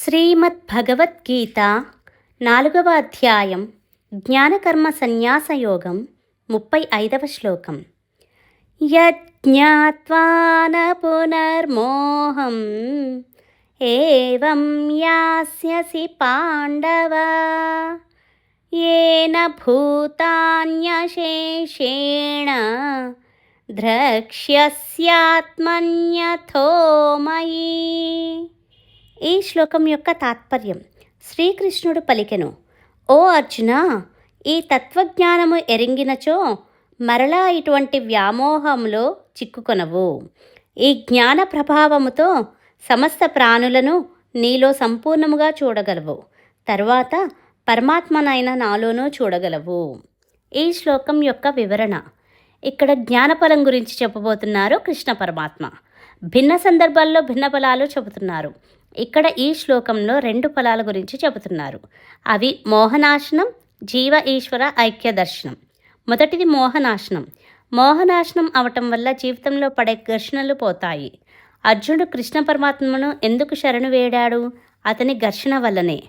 శ్రీమద్భగవద్గీత 4వ అధ్యాయం జ్ఞానకర్మ సన్యాసయోగం 35వ శ్లోకం. యజ్ఞాత్వా న పునర్మోహం ఏవం యాస్యసి పాండవ యేన భూతాన్యశేషేణ ద్రక్ష్యస్యాత్మన్యథో మయి. ఈ శ్లోకం యొక్క తాత్పర్యం: శ్రీకృష్ణుడు పలికెను, ఓ అర్జున, ఈ తత్వజ్ఞానము ఎరింగినచో మరలా ఇటువంటి వ్యామోహంలో చిక్కుకొనవు. ఈ జ్ఞాన ప్రభావముతో సమస్త ప్రాణులను నీలో సంపూర్ణముగా చూడగలవు. తరువాత పరమాత్మనైన నాలోనూ చూడగలవు. ఈ శ్లోకం యొక్క వివరణ. ఇక్కడ జ్ఞానఫలం గురించి చెప్పబోతున్నారు కృష్ణ పరమాత్మ. భిన్న సందర్భాల్లో భిన్న ఫలాలు చెబుతున్నారు. ఇక్కడ ఈ శ్లోకంలో 2 ఫలాల గురించి చెబుతున్నారు. అవి మోహనాశనం, జీవ ఈశ్వర ఐక్య దర్శనం. మొదటిది మోహనాశనం. మోహనాశనం అవటం వల్ల జీవితంలో పడే ఘర్షణలు పోతాయి. అర్జునుడు కృష్ణ పరమాత్మను ఎందుకు శరణు వేడాడు? అతని ఘర్షణ వల్లనే.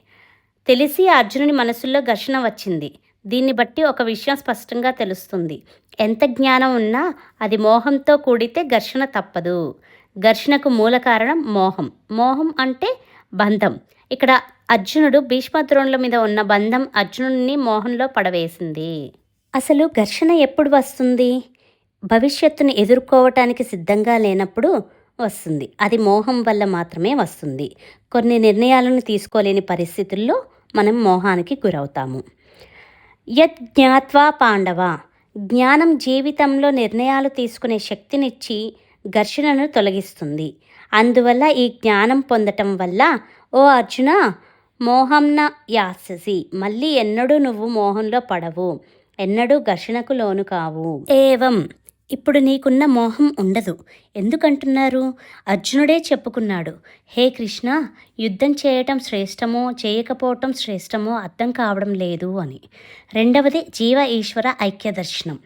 తెలిసి అర్జునుడి మనసుల్లో ఘర్షణ వచ్చింది. దీన్ని బట్టి ఒక విషయం స్పష్టంగా తెలుస్తుంది: ఎంత జ్ఞానం ఉన్నా అది మోహంతో కూడితే ఘర్షణ తప్పదు. ఘర్షణకు మూల కారణం మోహం. మోహం అంటే బంధం. ఇక్కడ అర్జునుడు భీష్మద్రోణుల మీద ఉన్న బంధం అర్జునుడిని మోహంలో పడవేసింది. అసలు ఘర్షణ ఎప్పుడు వస్తుంది? భవిష్యత్తును ఎదుర్కోవటానికి సిద్ధంగా లేనప్పుడు వస్తుంది. అది మోహం వల్ల మాత్రమే వస్తుంది. కొన్ని నిర్ణయాలను తీసుకోలేని పరిస్థితుల్లో మనం మోహానికి గురవుతాము. యత్ జ్ఞాత్వా పాండవ. జ్ఞానం జీవితంలో నిర్ణయాలు తీసుకునే శక్తినిచ్చి ఘర్షణను తొలగిస్తుంది. అందువల్ల ఈ జ్ఞానం పొందటం వల్ల ఓ అర్జున, మోహంన యాస్యసి, మళ్ళీ ఎన్నడూ నువ్వు మోహంలో పడవు, ఎన్నడూ ఘర్షణకు లోను కావు. ఏవం, ఇప్పుడు నీకున్న మోహం ఉండదు. ఎందుకంటున్నారు? అర్జునుడే చెప్పుకున్నాడు, హే కృష్ణ, యుద్ధం చేయటం శ్రేష్టమో చేయకపోవటం శ్రేష్టమో అర్థం కావడం లేదు అని. రెండవది జీవ ఈశ్వర ఐక్య దర్శనం.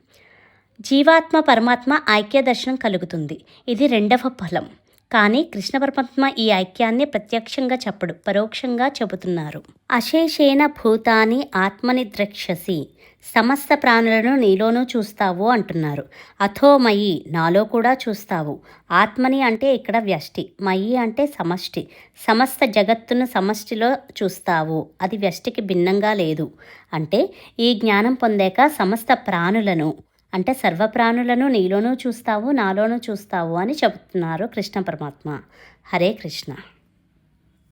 జీవాత్మ పరమాత్మ ఐక్య దర్శనం కలుగుతుంది. ఇది 2వ ఫలం. కానీ కృష్ణ పరమాత్మ ఈ ఐక్యాన్ని ప్రత్యక్షంగా చెప్పడు, పరోక్షంగా చెబుతున్నారు. అశేషేణ భూతాని ఆత్మని ద్రక్ష్యసి, సమస్త ప్రాణులను నీలోనూ చూస్తావు అంటున్నారు. అథో మయి, నాలో కూడా చూస్తావు. ఆత్మని అంటే ఇక్కడ వ్యష్టి, మయి అంటే సమష్టి. సమస్త జగత్తును సమష్టిలో చూస్తావు. అది వ్యష్టికి భిన్నంగా లేదు. అంటే ఈ జ్ఞానం పొందాక సమస్త ప్రాణులను అంటే సర్వప్రాణులను నీలోనూ చూస్తావు, నాలోనూ చూస్తావు అని చెబుతున్నారు కృష్ణ పరమాత్మ. హరే కృష్ణ.